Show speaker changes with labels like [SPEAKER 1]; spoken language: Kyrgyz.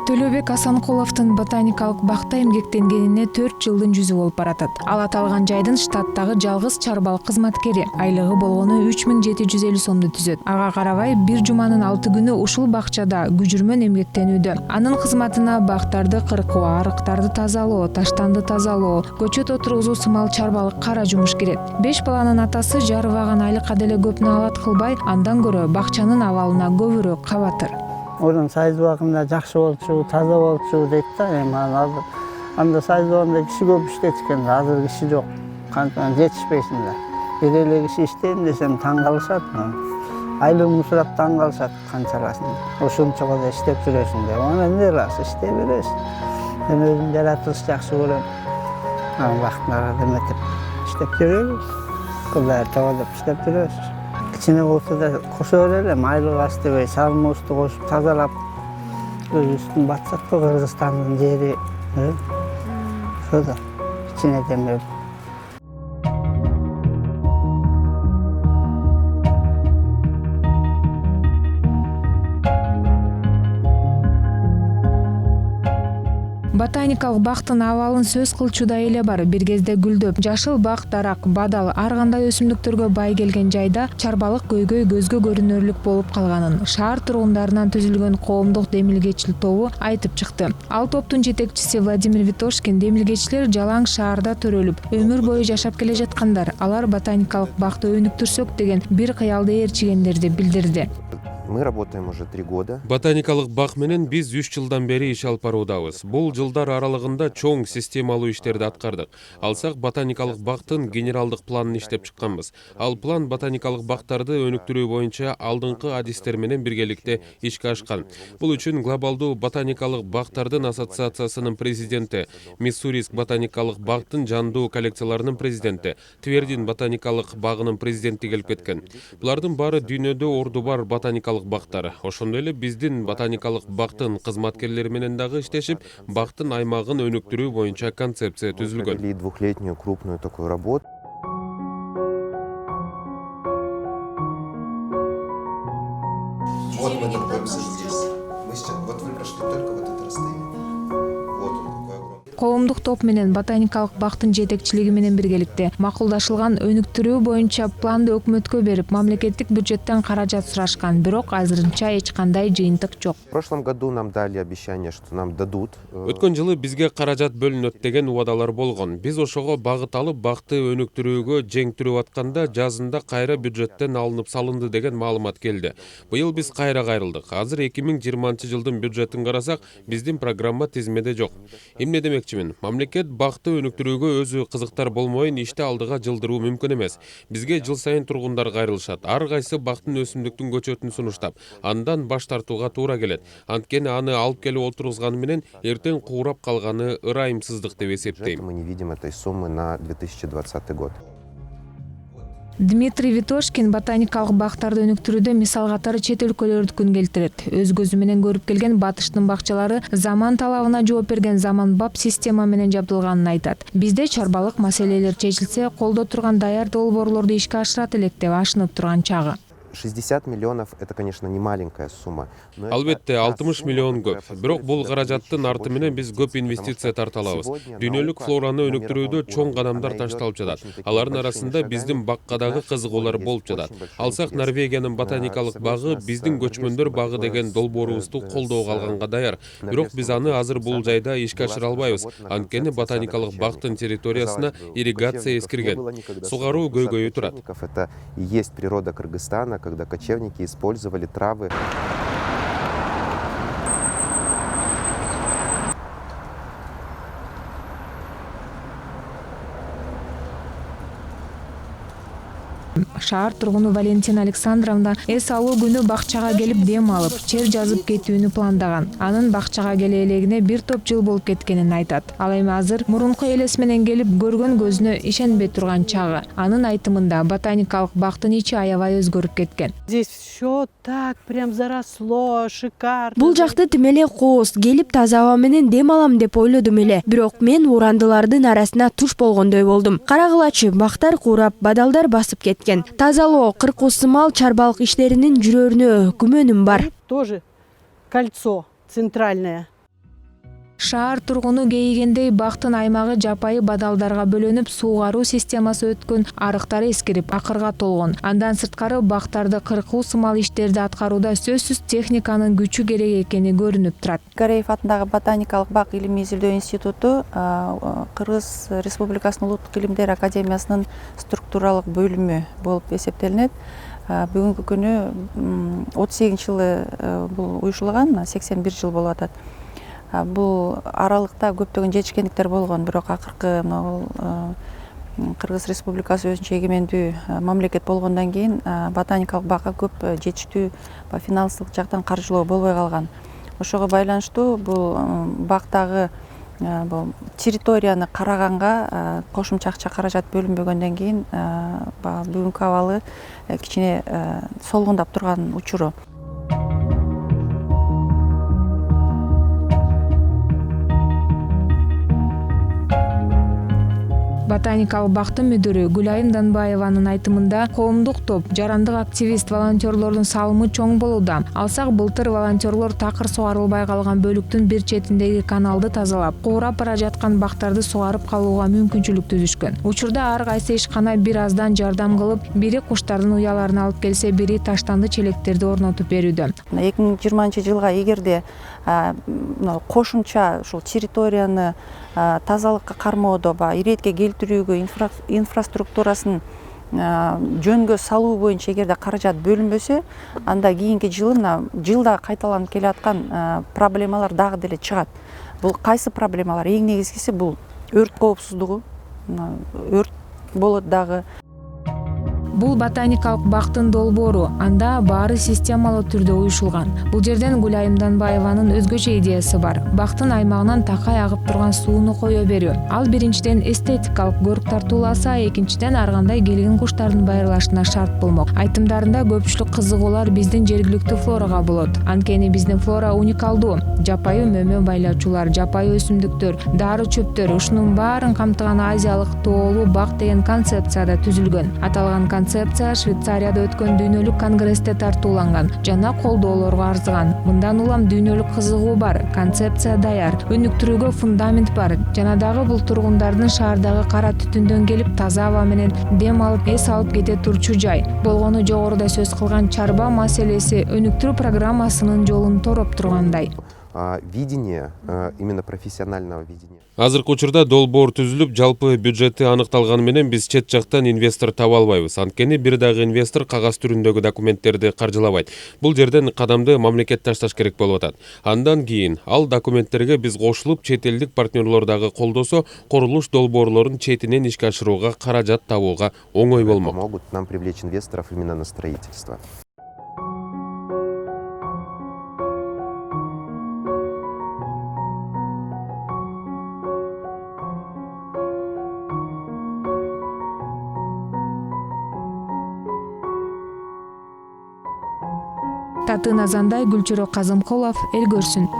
[SPEAKER 1] Төлөбек Асанкуловдун ботаникалык бакта эмгектенгенине 4 жылдын жүзү болуп баратат. Ал аталган жайдын штаттагы жалгыз чарбалык кызматкери. Айлыгы болгону 3750 сомду түзөт. Ага карабай, бир жуманын 6 күнү ушул бакчада күжүрмөн эмгектенүүдө. Анын кызматына бактарды кыркуу, арыктарды тазалоо, таштанды тазалоо, көчөт отургузуу сымал чарбалык кара жумуш кирет. 5 баланын атасы жарыбаган айлыкка деле көпнү алат кылбай, андан көрө бакчанын абалына көбүрөөк кабатыр.
[SPEAKER 2] Onun sayızbağında жақсы болчу, таза болчу дейт да. Эми анда sayızbağында киши көп иштеткен, азыр киши жок. Кантип жетишпейсиң да. Бир эле киши иштейм десем таң калышат. Айлыгын сурап таң калышат канчаласын. Ошончого да иштеп жүрөсүң деп. Аны эмне кыласың, иштей бересиң. Мен өзүм жаратылышты жакшы көрөм. Анын вактына эметип иштеп жүрөбүз. Кулдар табалап иштеп жүрөбүз. Кичине болсо да кошо берелем, айлык астыбай сабмусту кошуп тазалап үстүн батсак да Кыргызстандын жери. Ошо да кичине демеп.
[SPEAKER 1] Ботаникалык бактын абалын сөз кылчуда эле бар. Бир кезде гүлдөп, жашыл бак, дарак, бадал, ар кандай өсүмдүктөргө бай келген жайда чарбалык көйгөй көзгө көрүнөрлүк болуп калганын шаар тургундарынан түзүлгөн коомдук демилгечил тобу айтып чыкты. Ал топтун жетекчиси Владимир Витошкин демилгечилер жалаң шаарда төрөлүп, өмүр бою жашап келе жаткандар. Алар ботаникалык бакты өнүктүрсөк деген бир кыялды ээрчигендерди билдирди.
[SPEAKER 3] Мы работаем уже 3 года.
[SPEAKER 4] Ботаникалык бак менен биз 3 жылдан бери иш алып баруудабыз. Бул жылдар аралыгында чоң системалуу иштерди аткардык. Алсак ботаникалык бактын генералдык планын иштеп чыкканбыз. Ал план ботаникалык бактарды өнүктүрүү боюнча алдыңкы адистер менен биргеликте ишке ашкан. Бул үчүн глобалдуу ботаникалык бактардын ассоциациясынын президенти, Миссурийск ботаникалык бактын жандуу коллекцияларынын президенти, Твердин ботаникалык багынын президенти келип кеткен. Булардын баары дүйнөдө орду бар ботаникалык бактар. Ошондой эле биздин ботаникалык бактын кызматкерлери менен дагы иштешип, бактын аймагын өнүктүрүү боюнча концепция түзүлгөн.
[SPEAKER 3] Двухлетнюю крупную такую работу.
[SPEAKER 5] Вот мы находимся здесь. Вот вы прошли только вот это расстояние. Вот он какой огромный.
[SPEAKER 1] Коомдук топ менен ботаникалык бактын жетекчилиги менен биргеликте макулдашылган өнүктүрүү боюнча планды өкмөткө берип, мамлекеттик бюджеттен каражат сурашкан, бирок азырынча эч кандай жыйынтык жок.
[SPEAKER 3] В прошлом году нам дали обещание, что нам дадут.
[SPEAKER 4] Өткөн жылы бизге каражат бөлүнөт деген убадалар болгон. Биз ошого багыт алып, бакты өнүктүрүүгө жеңтүрүп атканда жазында кайра бюджеттен алынып салынды деген маалымат келди. Быйыл биз кайра кайрылдык. Азыр 2020-жылдын бюджетин карасак, биздин программа тизмеде жок. Эмне демекчимин? Мамлекет бакты өнүктүрүүгө өзү кызыктар болмойын ишти алдыга жылдыруу мүмкүн эмес. Бизге жыл сайын тургундар кайрылышат. Ар кайсы бактын өсүмдүктүн көчөтүн сунуштап, андан баш тартууга туура келет. Анткени аны алып келип отургузганы менен эртең куурап калганы ырайымсыздык деп эсептейм.
[SPEAKER 3] Мы не видим этой суммы на 2020 год.
[SPEAKER 1] Дмитрий Витошкин ботаникалык бактарды өнүктүрүүдө мисал катары чет өлкөлөрдүкүн келтирет. Өз көзү менен көрүп келген батыштын бакчалары заман талабына жооп берген заманбап система менен жабдылганын айтат. Бизде чарбалык маселелер чечилсе, колдо турган даяр долбоорлорду ишке ашырат элек деп ашынып турган чагы.
[SPEAKER 3] 60 миллионов – это, конечно, не маленькая сумма.
[SPEAKER 4] Албетте 60 миллион көп. Бирок бул каражаттын арты менен биз көп инвестиция тарта алабыз. Дүйнөлүк флораны өнүктүрүүдө чоң кадамдар ташталып жатат. Алардын арасында биздин бакка дагы кызыгуулар болуп жатат. Алсак Норвегиянын ботаникалык багы биздин көчмөндөр багы деген долбоорубузду колдоого алганга даяр. Бирок биз аны азыр бул жайда ишке ашыра албайбыз. Анткени ботаникалык бактын территориясына ирригация эскирген. Сугаруу көйгөйү турат.
[SPEAKER 3] Это и есть природа Кыргызстана, когда кочевники использовали травы.
[SPEAKER 1] Шаар тургуну Валентина Александровна эс алуу күнү бакчага келип дем алып, чер жазып кетүүнү пландаган. Анын бакчага келе элегине бир топ жыл болуп кеткенин айтат. Ал эми азыр мурунку элес менен келип көргөн көзүнө ишенбей турган чагы. Анын айтымында ботаникалык бактын ичи аябай өзгөрүп кеткен.
[SPEAKER 6] Здесь все так прям заросло, шикарно.
[SPEAKER 7] Бул жакты тим эле кооз, келип таза аба менен дем алам деп ойлодум эле. Бирок мен урандылардын арасына туш болгондой болдум. Карагылачы, бактар куурап, бадалдар басып кеткен. Тазалоо, кыркуу сымал чарбалык иштеринин жүрөрүнө күмөнүм бар.
[SPEAKER 6] Тоже кольцо центральное.
[SPEAKER 1] Шаар тургуну кейигендей бактын аймагы жапайы бадалдарга бөлөнүп, суугаруу системасы өткөн, арыктары эскирип, акырга толгон. Андан сырткары бактарды кыркуу сымал иштерди аткарууда сөзсүз техниканын күчү керек экени көрүнүп турат.
[SPEAKER 8] Гореев атындагы ботаникалык бак илимий изилдөө институту Кыргыз Республикасынын Улуттук илимдер академиясынын структуралык бөлүмү болуп эсептелинет. Бүгүнкү күнү 38-жылы бул уюшулган, 81 жыл болуп атат. Бул аралыкта көптөгөн жетишкендиктер болгон, бирок акыркы Кыргыз Республикасы өзүнчө эгемендүү мамлекет болгондон кийин ботаникалык бакка көп жетиштүү финансылык жактан каржылоо болбой калган. Ошого байланыштуу бул бактагы территорияны караганга кошумча акча каражат бөлүнбөгөндөн кийин бүгүнкү абалы кичине солгундап турган учуру.
[SPEAKER 1] Ботаникалык бактын мүдүрү Гүлайым Данбаеванын айтымында, коомдук топ, жарандык активист, волонтерлордун салымы чоң болууда. Алсак былтыр волонтерлор такыр сугарылбай калган бөлүктүн бир четиндеги каналды тазалап, куурап бара жаткан бактарды сугарып калууга мүмкүнчүлүк түзүшкөн. Учурда ар кайсы ишкана бир аздан жардам кылып, бири куштардын уяларын алып келсе, бири таштанды челектерди орнотуп берүүдө.
[SPEAKER 8] 2020-жылга эгерде кошумча ушул территорияны тазалыкка кармоодо, иретке келтирүүгө, инфраструктурасын жөнгө салуу боюнча эгерде каражат бөлүнбөсө, анда кийинки жылда кайталанып келаткан проблемалар дагы деле чыгат. Бул кайсы проблемалар? Эң негизгиси бул өрт коопсуздугу, өрт болот дагы.
[SPEAKER 1] Бул ботаникалык бактын долбоору, анда баары системалуу түрдө уюшулган. Бул жерден Гүлайым Данбаеванын өзгөчө идеясы бар. Бактын аймагынан такай агып турган сууну кое берүү. Ал биринчиден эстетикалык көрк тартууласа, экинчиден ар кандай келген куштардын байырлашына шарт болмок. Айтымдарында көпчүлүк кызыгуулар биздин жергиликтүү флорага болот. Анткени биздин флора уникалдуу. Жапайы мөмө байлаучулар, жапайы өсүмдүктөр, дары чөптөр, ушунун баарын камтыган азиялык тоолуу бак деген концепцияда түзүлгөн. Аталган концепция Швейцарияда өткөн дүйнөлүк конгрессте тартууланган жана колдоолорго арзыган. Мындан улам дүйнөлүк кызыгуу бар, концепция даяр, өнүктүрүүгө фундамент бар. Жана дагы бул тургундардын шаардагы кара түтүндөн келип таза аба менен дем алып, эс алып кете турчу жай. Болгону жогоруда сөз кылган чарба маселеси өнүктүрүү программасынын жолун тороп тургандай.
[SPEAKER 3] Видение, именно профессионального видения.
[SPEAKER 4] Азыркы учурда долбоор түзүлүп, жалпы бюджети аныкталганы менен биз чет жактан инвестор таба албайбыз. Анткени бир дагы инвестор кагаз түрүндөгү документтерди каржылабайт. Бул жерден кадамды мамлекет ташташ керек болуп атат. Андан кийин ал документтерге биз кошулуп, чет элдик партнерлор дагы колдосо, курулуш долбоорлорун четинен ишке ашырууга, каражат табууга оңой болмок.
[SPEAKER 3] Помогут нам привлечь инвесторов именно на строительство.
[SPEAKER 1] Татын Азандай, Гүлчөрө Казымкулов, эл көрсүн.